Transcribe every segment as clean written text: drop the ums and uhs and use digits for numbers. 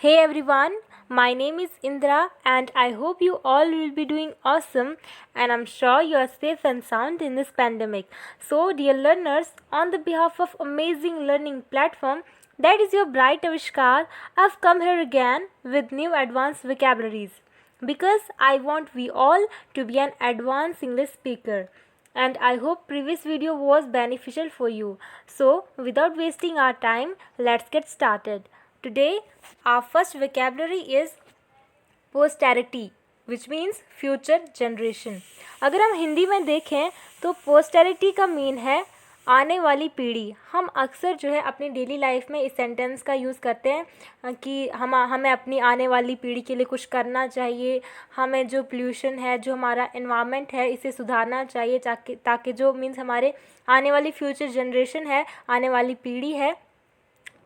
Hey everyone, my name is Indra and I hope you all will be doing awesome and I'm sure you are safe and sound in this pandemic. So dear learners, on the behalf of amazing learning platform that is your bright Avishkar, I've come here again with new advanced vocabularies because I want we all to be an advanced English speaker and I hope previous video was beneficial for you. So without wasting our time, let's get started. Today our first vocabulary is posterity which means future generation. अगर हम हिंदी में देखें तो posterity का mean है आने वाली पीढ़ी. हम अक्सर जो है अपनी डेली लाइफ में इस सेंटेंस का यूज़ करते हैं कि हमें अपनी आने वाली पीढ़ी के लिए कुछ करना चाहिए, हमें जो पोल्यूशन है, जो हमारा एनवायरनमेंट है, इसे सुधारना चाहिए ताकि जो मीन्स हमारे आने वाली फ्यूचर जनरेशन है, आने वाली पीढ़ी है,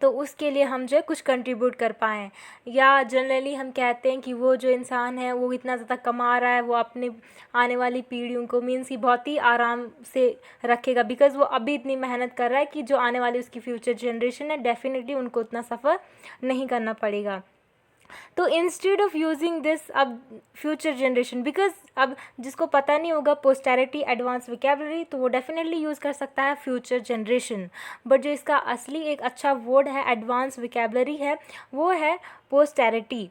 तो उसके लिए हम जो है कुछ कंट्रीब्यूट कर पाएँ. या जनरली हम कहते हैं कि वो जो इंसान है वो इतना ज़्यादा कमा रहा है, वो अपने आने वाली पीढ़ियों को मीन्स कि बहुत ही आराम से रखेगा बिकॉज़ वो अभी इतनी मेहनत कर रहा है कि जो आने वाली उसकी फ्यूचर जनरेशन है डेफिनेटली उनको उतना सफ़र नहीं करना पड़ेगा. तो इंस्टेड ऑफ यूजिंग दिस अब फ्यूचर जनरेशन, बिकॉज अब जिसको पता नहीं होगा पोस्टेरिटी एडवांस वोकेबलरी तो वो डेफिनेटली यूज़ कर सकता है फ्यूचर जनरेशन. बट जो इसका असली एक अच्छा वर्ड है, एडवांस वोकेबलरी है, वो है पोस्टेरिटी.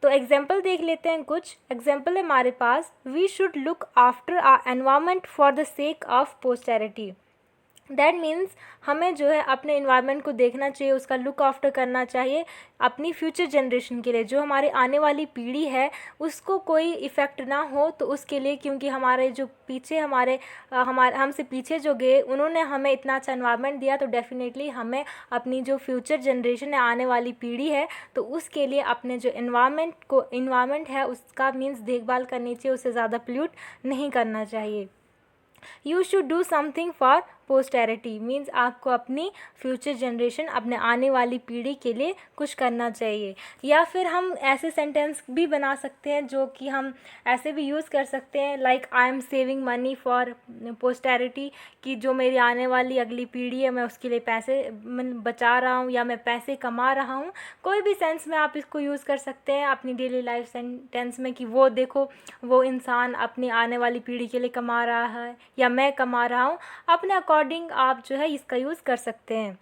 तो एग्जाम्पल देख लेते हैं. कुछ एग्जाम्पल है हमारे पास. We should look after our environment for the sake of posterity. That means हमें जो है अपने इन्वायरमेंट को देखना चाहिए, उसका लुक आफ्टर करना चाहिए अपनी फ्यूचर जनरेशन के लिए, जो हमारे आने वाली पीढ़ी है उसको कोई इफ़ेक्ट ना हो. तो उसके लिए क्योंकि हमारे जो पीछे हमारे हमसे पीछे जो गए उन्होंने हमें इतना अच्छा इन्वायरमेंट दिया, तो डेफिनेटली हमें अपनी जो फ्यूचर जनरेशन है, आने वाली पीढ़ी है, तो उसके लिए अपने जो इन्वायरमेंट है उसका मीन्स देखभाल करनी चाहिए, उससे ज़्यादा पोल्यूट नहीं करना चाहिए. You should do something for posterity means आपको अपनी फ्यूचर जनरेशन, अपने आने वाली पीढ़ी के लिए कुछ करना चाहिए. या फिर हम ऐसे सेंटेंस भी बना सकते हैं जो कि हम ऐसे भी यूज़ कर सकते हैं like I am saving money for posterity, कि जो मेरी आने वाली अगली पीढ़ी है मैं उसके लिए पैसे बचा रहा हूँ या मैं पैसे कमा रहा हूँ. कोई भी सेंस में आप इसको यूज़ कर सकते हैं अपनी डेली लाइफ सेंटेंस में कि वो देखो वो इंसान अपनी आने वाली पीढ़ी के लिए कमा रहा है या मैं कमा रहा हूँ. अपने अकॉर्डिंग आप जो है इसका यूज़ कर सकते हैं.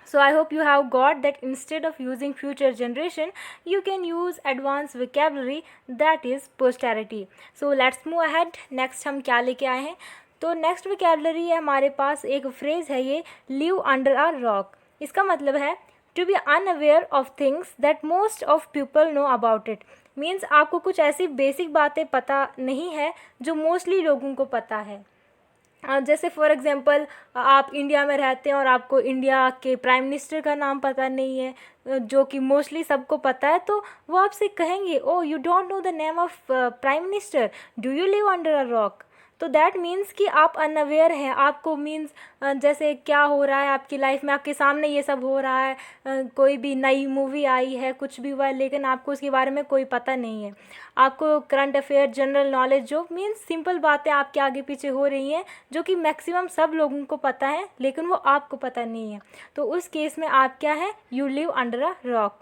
So I hope you have got that instead of using future generation, you can use advanced vocabulary that is posterity. So let's move ahead. Next हम क्या लेके आए हैं? तो नेक्स्ट vocabulary है हमारे पास, एक फ्रेज़ है ये, live under a rock. इसका मतलब है to be unaware of things that most of people know about it. Means आपको कुछ ऐसी बेसिक बातें पता नहीं है जो मोस्टली लोगों को पता है. जैसे फॉर एग्ज़ाम्पल आप इंडिया में रहते हैं और आपको इंडिया के प्राइम मिनिस्टर का नाम पता नहीं है, जो कि मोस्टली सबको पता है, तो वो आपसे कहेंगे oh you don't know the name of prime minister, do you live under a rock. तो दैट मीन्स कि आप अनअवेयर हैं. आपको मीन्स जैसे क्या हो रहा है आपकी लाइफ में, आपके सामने ये सब हो रहा है, कोई भी नई मूवी आई है, कुछ भी हुआ है, लेकिन आपको उसके बारे में कोई पता नहीं है. आपको करंट अफेयर, जनरल नॉलेज, जो मीन्स सिंपल बातें आपके आगे पीछे हो रही हैं जो कि मैक्सिमम सब लोगों को पता है लेकिन वो आपको पता नहीं है. तो उस केस में आप क्या है, you live under a rock.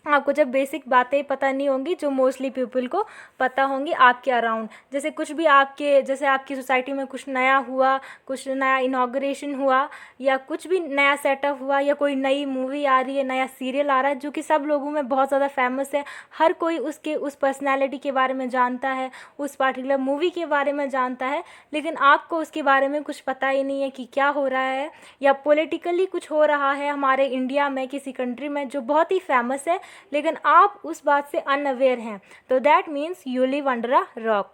आपको जब बेसिक बातें पता नहीं होंगी जो मोस्टली पीपल को पता होंगी आपके अराउंड. जैसे कुछ भी जैसे आपकी सोसाइटी में कुछ नया हुआ, कुछ नया इनाग्रेशन हुआ या कुछ भी नया सेटअप हुआ या कोई नई मूवी आ रही है, नया सीरियल आ रहा है जो कि सब लोगों में बहुत ज़्यादा फेमस है, हर कोई उस पर्सनैलिटी के बारे में जानता है, उस पार्टिकुलर मूवी के बारे में जानता है, लेकिन आपको उसके बारे में कुछ पता ही नहीं है कि क्या हो रहा है. या पॉलिटिकली कुछ हो रहा है हमारे इंडिया में, किसी कंट्री में जो बहुत ही फेमस है, लेकिन आप उस बात से अनअवेयर हैं, तो that means you live under a rock.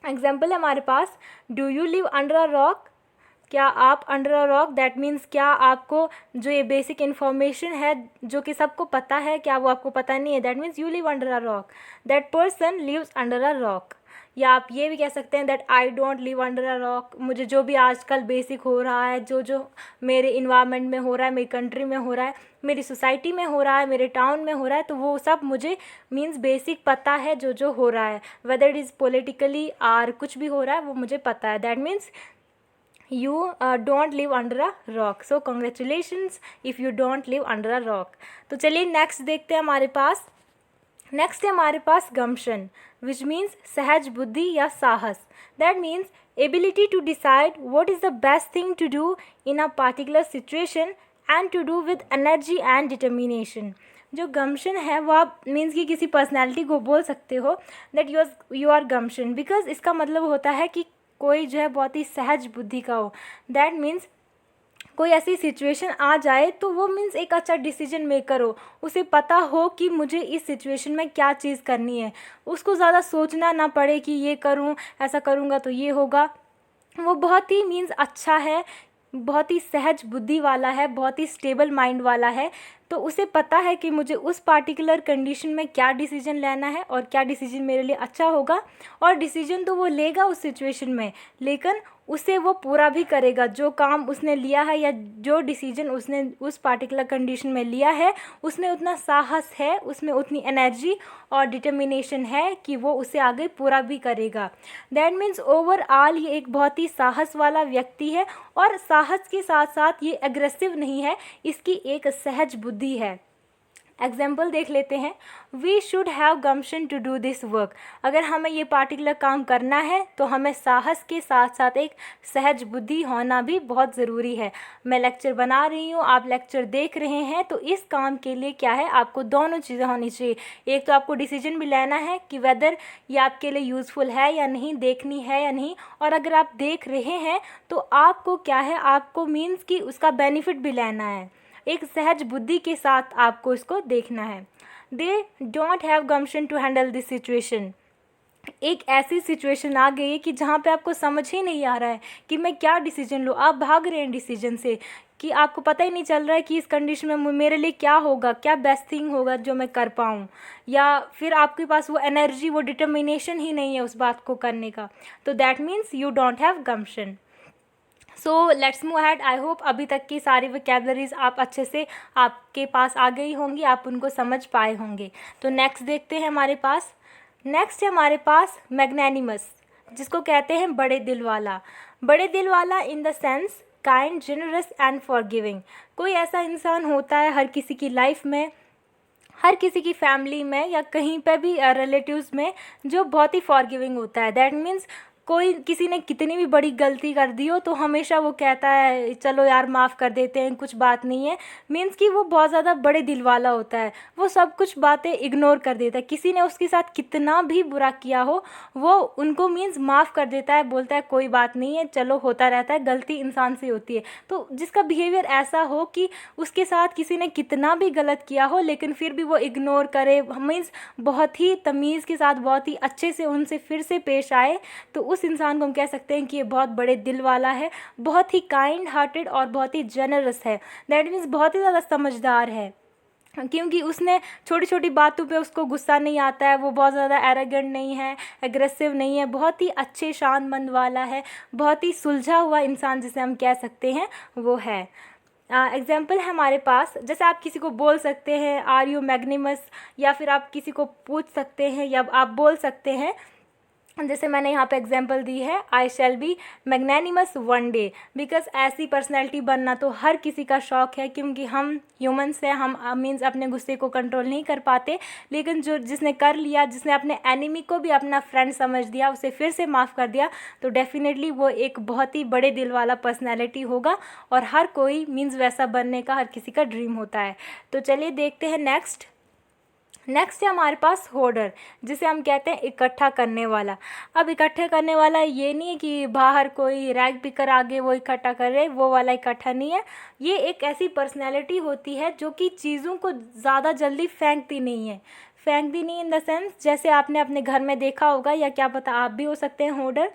Example है हमारे पास, do you live under a rock, क्या आप under a rock. That means क्या आपको जो ये बेसिक इन्फॉर्मेशन है जो कि सबको पता है, क्या वो आपको पता नहीं है. That means you live under a rock. That person lives under a rock. या आप ये भी कह सकते हैं that I don't live under a rock. मुझे जो भी आजकल बेसिक हो रहा है, जो मेरे इन्वायरमेंट में हो रहा है, मेरी कंट्री में हो रहा है, मेरी सोसाइटी में हो रहा है, मेरे टाउन में हो रहा है, तो वो सब मुझे मीन्स बेसिक पता है जो हो रहा है, वेदर इट इज़ पॉलिटिकली और कुछ भी हो रहा है वो मुझे पता है. That means you don't live under a rock. So congratulations if you don't live under a rock. तो चलिए नेक्स्ट देखते हैं हमारे पास. नेक्स्ट है हमारे पास गम्शन, विच मीन्स सहज बुद्धि या साहस. That means ability to decide what is the best thing to do in a particular situation and to do with energy and determination. जो गम्शन है वो आप मीन्स कि किसी पर्सनैलिटी को बोल सकते हो दैट यू आर गम्शन, बिकॉज इसका मतलब होता है कि कोई जो है बहुत ही सहज बुद्धि का हो. दैट मीन्स कोई ऐसी सिचुएशन आ जाए तो वो मीन्स एक अच्छा डिसीजन मेकर हो, उसे पता हो कि मुझे इस सिचुएशन में क्या चीज़ करनी है, उसको ज़्यादा सोचना ना पड़े कि ये करूँ, ऐसा करूँगा तो ये होगा. वो बहुत ही मीन्स अच्छा है, बहुत ही सहज बुद्धि वाला है, बहुत ही स्टेबल माइंड वाला है. तो उसे पता है कि मुझे उस पार्टिकुलर कंडीशन में क्या डिसीजन लेना है और क्या डिसीजन मेरे लिए अच्छा होगा. और डिसीजन तो वो लेगा उस सिचुएशन में, लेकिन उसे वो पूरा भी करेगा. जो काम उसने लिया है या जो डिसीजन उसने उस पार्टिकुलर कंडीशन में लिया है, उसमें उतना साहस है, उसमें उतनी एनर्जी और डिटर्मिनेशन है कि वो उसे आगे पूरा भी करेगा. दैट मीन्स ओवरऑल ये एक बहुत ही साहस वाला व्यक्ति है. और साहस के साथ साथ ये एग्रेसिव नहीं है, इसकी एक सहज बुद्धि है. एग्जाम्पल देख लेते हैं. We should have gumption to do this work. अगर हमें ये पार्टिकुलर काम करना है तो हमें साहस के साथ साथ एक सहज बुद्धि होना भी बहुत ज़रूरी है. मैं लेक्चर बना रही हूँ, आप लेक्चर देख रहे हैं, तो इस काम के लिए क्या है, आपको दोनों चीज़ें होनी चाहिए. एक तो आपको डिसीजन भी लेना है कि वेदर ये आपके लिए यूज़फुल है या नहीं, देखनी है या नहीं. और अगर आप देख रहे हैं तो आपको क्या है, आपको मीन्स कि उसका बेनिफिट भी लेना है. एक सहज बुद्धि के साथ आपको इसको देखना है. They don't have gumption to handle this situation. एक ऐसी सिचुएशन आ गई है कि जहाँ पे आपको समझ ही नहीं आ रहा है कि मैं क्या डिसीजन लूँ. आप भाग रहे हैं डिसीजन से कि आपको पता ही नहीं चल रहा है कि इस कंडीशन में मेरे लिए क्या होगा, क्या बेस्ट थिंग होगा जो मैं कर पाऊँ, या फिर आपके पास वो एनर्जी, वो डिटर्मिनेशन ही नहीं है उस बात को करने का. तो that means you don't have gumption. So let's move ahead. I hope अभी तक की सारी वोकैबुलरीज आप अच्छे से आपके पास आ गई होंगी, आप उनको समझ पाए होंगे. तो नेक्स्ट देखते हैं हमारे पास. नेक्स्ट है हमारे पास मैग्नैनिमस, जिसको कहते हैं बड़े दिल वाला. बड़े दिल वाला in the sense kind, generous and forgiving. कोई ऐसा इंसान होता है हर किसी की लाइफ में, हर किसी की फैमिली में या कहीं पे भी रिलेटिव्स में, जो बहुत ही फॉरगिविंग होता है. दैट मीन्स कोई किसी ने कितनी भी बड़ी गलती कर दी हो तो हमेशा वो कहता है चलो यार माफ़ कर देते हैं, कुछ बात नहीं है. मीन्स कि वो बहुत ज़्यादा बड़े दिल वाला होता है, वो सब कुछ बातें इग्नोर कर देता है. किसी ने उसके साथ कितना भी बुरा किया हो वो उनको मीन्स माफ़ कर देता है, बोलता है कोई बात नहीं है, चलो होता रहता है, गलती इंसान से होती है. तो जिसका बिहेवियर ऐसा हो कि उसके साथ किसी ने कितना भी गलत किया हो लेकिन फिर भी वो इग्नोर करे, मीन्स बहुत ही तमीज़ के साथ, बहुत ही अच्छे से उनसे फिर से पेश आए, तो उस इंसान को हम कह सकते हैं कि ये बहुत बड़े दिल वाला है, बहुत ही काइंड हार्टेड और बहुत ही जेनरस है. दैट मीन्स बहुत ही ज़्यादा समझदार है, क्योंकि उसने छोटी छोटी बातों पे उसको गुस्सा नहीं आता है. वो बहुत ज़्यादा एरोगेंट नहीं है, एग्रेसिव नहीं है, बहुत ही अच्छे शांत मन वाला है, बहुत ही सुलझा हुआ इंसान जिसे हम कह सकते हैं वो है. एग्जाम्पल है हमारे पास, जैसे आप किसी को बोल सकते हैं आर यू मैग्निमस, या फिर आप किसी को पूछ सकते हैं या आप बोल सकते हैं, जैसे मैंने यहाँ पे एग्जांपल दी है, I shall be magnanimous one day. Because ऐसी पर्सनैलिटी बनना तो हर किसी का शौक़ है, क्योंकि हम ह्यूमंस हैं, हम मीन्स अपने गुस्से को कंट्रोल नहीं कर पाते. लेकिन जिसने कर लिया, जिसने अपने एनिमी को भी अपना फ्रेंड समझ दिया, उसे फिर से माफ़ कर दिया, तो डेफिनेटली वो एक बहुत ही बड़े दिल वाला पर्सनैलिटी होगा. और हर कोई मीन्स वैसा बनने का हर किसी का ड्रीम होता है. तो चलिए देखते हैं नेक्स्ट है हमारे पास होर्डर, जिसे हम कहते हैं इकट्ठा करने वाला. अब इकट्ठा करने वाला ये नहीं है कि बाहर कोई रैग पिकर आगे वो इकट्ठा कर रहे, वो वाला इकट्ठा नहीं है. ये एक ऐसी पर्सनैलिटी होती है जो कि चीज़ों को ज़्यादा जल्दी फेंकती नहीं है. फेंकती नहीं इन द सेंस, जैसे आपने अपने घर में देखा होगा, या क्या पता आप भी हो सकते हैं होर्डर.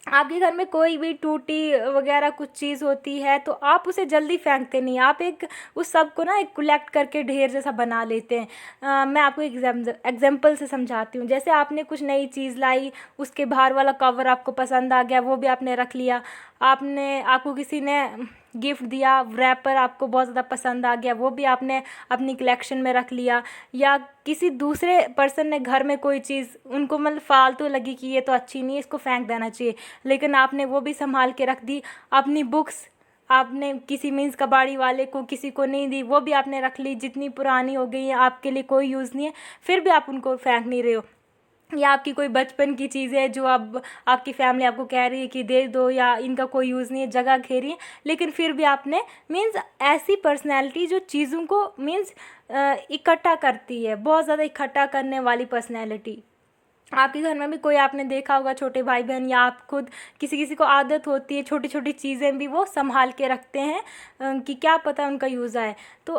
आपके घर में कोई भी टूटी वगैरह कुछ चीज़ होती है तो आप उसे जल्दी फेंकते नहीं, आप एक उस सब को ना एक कलेक्ट करके ढेर जैसा बना लेते हैं. मैं आपको एग्जाम्पल से समझाती हूँ. जैसे आपने कुछ नई चीज़ लाई, उसके बाहर वाला कवर आपको पसंद आ गया, वो भी आपने रख लिया. आपको किसी ने गिफ्ट दिया, रैपर आपको बहुत ज़्यादा पसंद आ गया, वो भी आपने अपनी कलेक्शन में रख लिया, या किसी दूसरे पर्सन ने घर में कोई चीज़ उनको मतलब फालतू लगी कि ये तो अच्छी नहीं है, इसको फेंक देना चाहिए, लेकिन आपने वो भी संभाल के रख दी। अपनी बुक्स आपने किसी मीन्स कबाड़ी वाले को किसी को नहीं दी, वो भी आपने रख ली, जितनी पुरानी हो गई है आपके लिए कोई यूज़ नहीं है, फिर भी आप उनको फेंक नहीं रहे हो। या आपकी कोई बचपन की चीज़ है जो अब आपकी फैमिली आपको कह रही है कि दे दो, या इनका कोई यूज़ नहीं है, जगह घेरी है, लेकिन फिर भी आपने मीन्स ऐसी पर्सनैलिटी जो चीज़ों को मीन्स इकट्ठा करती है, बहुत ज़्यादा इकट्ठा करने वाली पर्सनैलिटी। आपके घर में भी कोई आपने देखा होगा, छोटे भाई बहन या आप खुद, किसी किसी को आदत होती है छोटी छोटी चीज़ें भी वो संभाल के रखते हैं कि क्या पता उनका यूज़ आए। तो